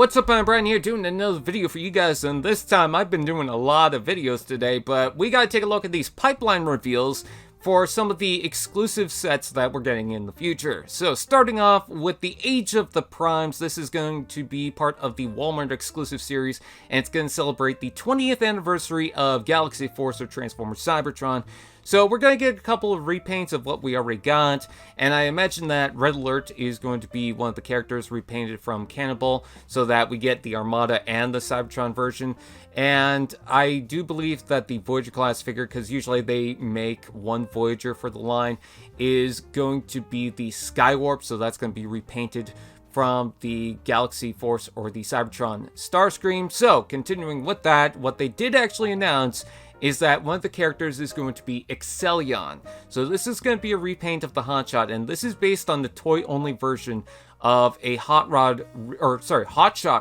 What's up, I'm Brian here doing another video for you guys, and this time I've been doing a lot of videos today, but we gotta take a look at these pipeline reveals for some of the exclusive sets that we're getting in the future. So starting off with the Age of the Primes, this is going to be part of the Walmart exclusive series, and it's going to celebrate the 20th anniversary of Galaxy Force or Transformers Cybertron. So we're going to get a couple of repaints of what we already got, and I imagine that Red Alert is going to be one of the characters repainted from Cannibal, so that we get the Armada and the Cybertron version. And I do believe that the Voyager class figure, because usually they make one Voyager for the line, is going to be the Skywarp, so that's going to be repainted from the Galaxy Force or the Cybertron Starscream. So continuing with that, what they did actually announce is that one of the characters is going to be Excellion. So this is going to be a repaint of the Hotshot, and this is based on the toy-only version of a Hotshot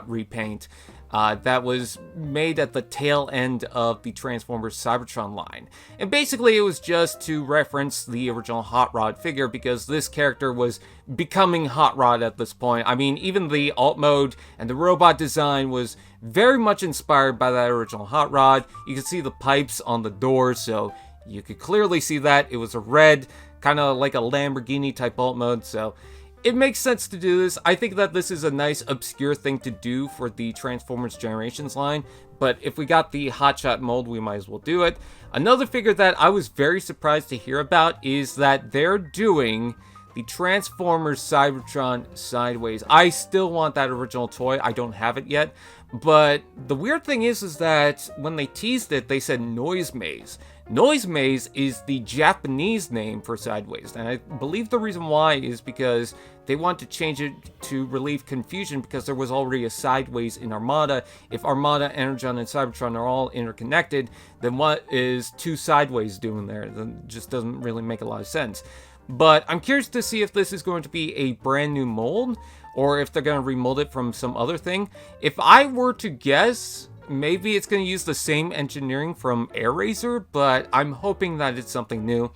repaint that was made at the tail end of the Transformers Cybertron line. And basically it was just to reference the original Hot Rod figure, because this character was becoming Hot Rod at this point. I mean, even the alt mode and the robot design was very much inspired by that original Hot Rod. You can see the pipes on the door, so you could clearly see that. It was a red, kind of like a Lamborghini type alt mode, so it makes sense to do this. I think that this is a nice obscure thing to do for the Transformers Generations line, but if we got the Hotshot mold, we might as well do it. Another figure that I was very surprised to hear about is that they're doing the Transformers Cybertron Sideways. I still want that original toy. I don't have it yet, but the weird thing is that when they teased it, they said Noise Maze. Noise Maze is the Japanese name for Sideways, and I believe the reason why is because they want to change it to relieve confusion, because there was already a Sideways in Armada. If Armada, Energon, and Cybertron are all interconnected, then what is two Sideways doing there? That just doesn't really make a lot of sense. But I'm curious to see if this is going to be a brand new mold, or if they're going to remold it from some other thing. If I were to guess, maybe it's going to use the same engineering from AirRaiser, but I'm hoping that it's something new.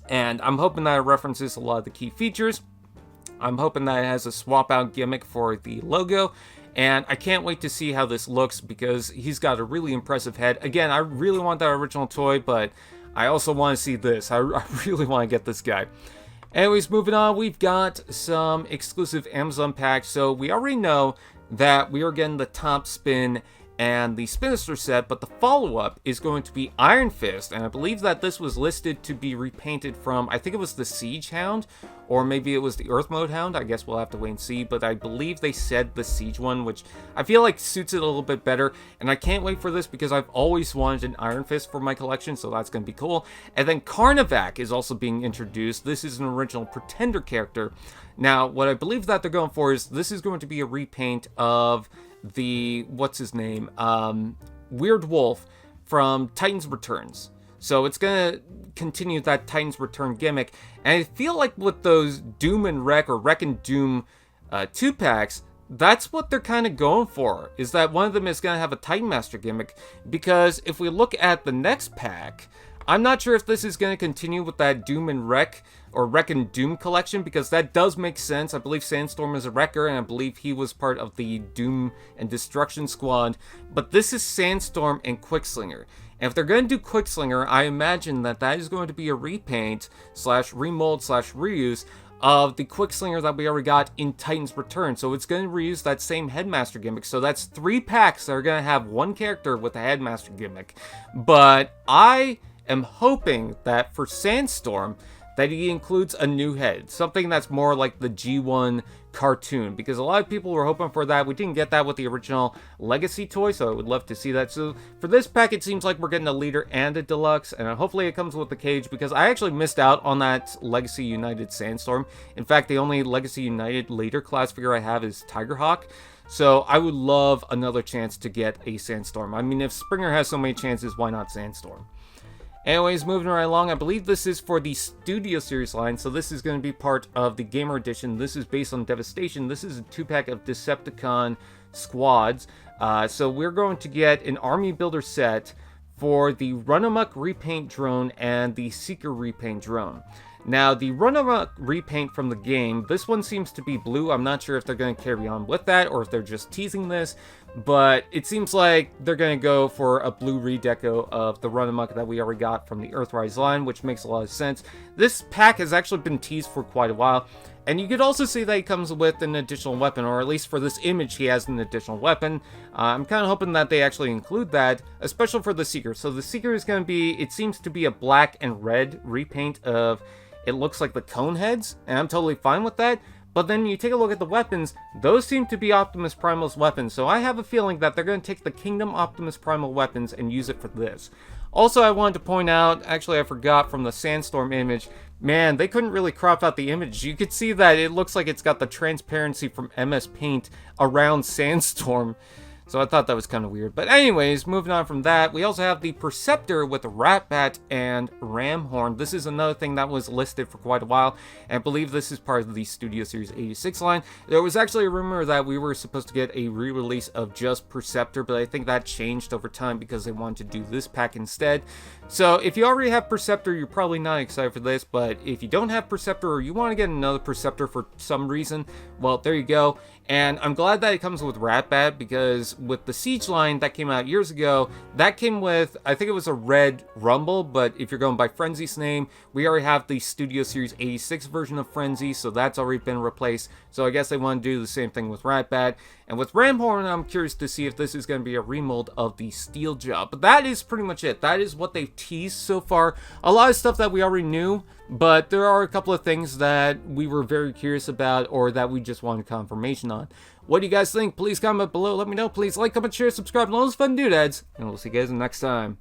And I'm hoping that it references a lot of the key features. I'm hoping that it has a swap out gimmick for the logo. And I can't wait to see how this looks, because he's got a really impressive head. Again, I really want that original toy, but I also want to see this. I really want to get this guy. Anyways, moving on, we've got some exclusive Amazon packs. So we already know that we are getting the Top Spin and the Spinister set, but the follow-up is going to be Iron Fist, and I believe that this was listed to be repainted from, I think it was the Siege Hound, or maybe it was the Earth Mode Hound. I guess we'll have to wait and see, but I believe they said the Siege one, which I feel like suits it a little bit better, and I can't wait for this because I've always wanted an Iron Fist for my collection, so that's going to be cool. And then Carnivac is also being introduced. This is an original Pretender character. Now, what I believe that they're going for is this is going to be a repaint of the, what's his name, Weird Wolf from Titans Returns. So it's gonna continue that Titans Return gimmick, and I feel like with those Doom and Wreck or Wreck and Doom 2-packs, that's what they're kind of going for, is that one of them is gonna have a Titan Master gimmick, because if we look at the next pack, I'm not sure if this is going to continue with that Doom and Wreck or Wreck and Doom collection, because that does make sense. I believe Sandstorm is a Wrecker, and I believe he was part of the Doom and Destruction Squad. But this is Sandstorm and Quickslinger. And if they're going to do Quickslinger, I imagine that that is going to be a repaint slash remold slash reuse of the Quickslinger that we already got in Titans Return. So it's going to reuse that same Headmaster gimmick. So that's 3 packs that are going to have one character with a Headmaster gimmick. But I am hoping that for Sandstorm, that he includes a new head, something that's more like the G1 cartoon, because a lot of people were hoping for that. We didn't get that with the original Legacy toy, so I would love to see that. So for this pack, it seems like we're getting a leader and a deluxe, and hopefully it comes with the cage, because I actually missed out on that Legacy United Sandstorm. In fact, the only Legacy United later class figure I have is Tigerhawk. So I would love another chance to get a Sandstorm. I mean, if Springer has so many chances, why not Sandstorm? Anyways, moving right along, I believe this is for the Studio Series line, so this is going to be part of the Gamer Edition. This is based on Devastation. This is a 2-pack of Decepticon squads. So we're going to get an Army Builder set for the Runamuck Repaint Drone and the Seeker Repaint Drone. Now, the Run-Amok repaint from the game, this one seems to be blue. I'm not sure if they're going to carry on with that or if they're just teasing this, but it seems like they're going to go for a blue redeco of the Run-Amok that we already got from the Earthrise line, which makes a lot of sense. This pack has actually been teased for quite a while, and you could also see that he comes with an additional weapon, or at least for this image he has an additional weapon. I'm kind of hoping that they actually include that, especially for the Seeker. So the Seeker is going to be, it seems to be a black and red repaint of, it looks like the cone heads, and I'm totally fine with that. But then you take a look at the weapons, those seem to be Optimus Primal's weapons, so I have a feeling that they're going to take the Kingdom Optimus Primal weapons and use it for this. Also, I wanted to point out, actually I forgot from the Sandstorm image, man, they couldn't really crop out the image. You could see that it looks like it's got the transparency from MS Paint around Sandstorm. So I thought that was kind of weird. But anyways, moving on from that, we also have the Perceptor with the Ratbat and Ramhorn. This is another thing that was listed for quite a while, and I believe this is part of the Studio Series 86 line. There was actually a rumor that we were supposed to get a re-release of just Perceptor, but I think that changed over time because they wanted to do this pack instead. So if you already have Perceptor, you're probably not excited for this, but if you don't have Perceptor or you want to get another Perceptor for some reason, well, there you go. And I'm glad that it comes with Ratbat, because with the Siege line that came out years ago, that came with, I think it was a red Rumble, but if you're going by Frenzy's name, we already have the Studio Series 86 version of Frenzy, so that's already been replaced. So I guess they want to do the same thing with Ratbat. And with Ramhorn, I'm curious to see if this is going to be a remold of the Steel Jaw. But that is pretty much it. That is what they've teased so far. A lot of stuff that we already knew, but there are a couple of things that we were very curious about or that we just wanted confirmation on. What do you guys think? Please comment below. Let me know. Please like, comment, share, subscribe, and all those fun doodads. And we'll see you guys next time.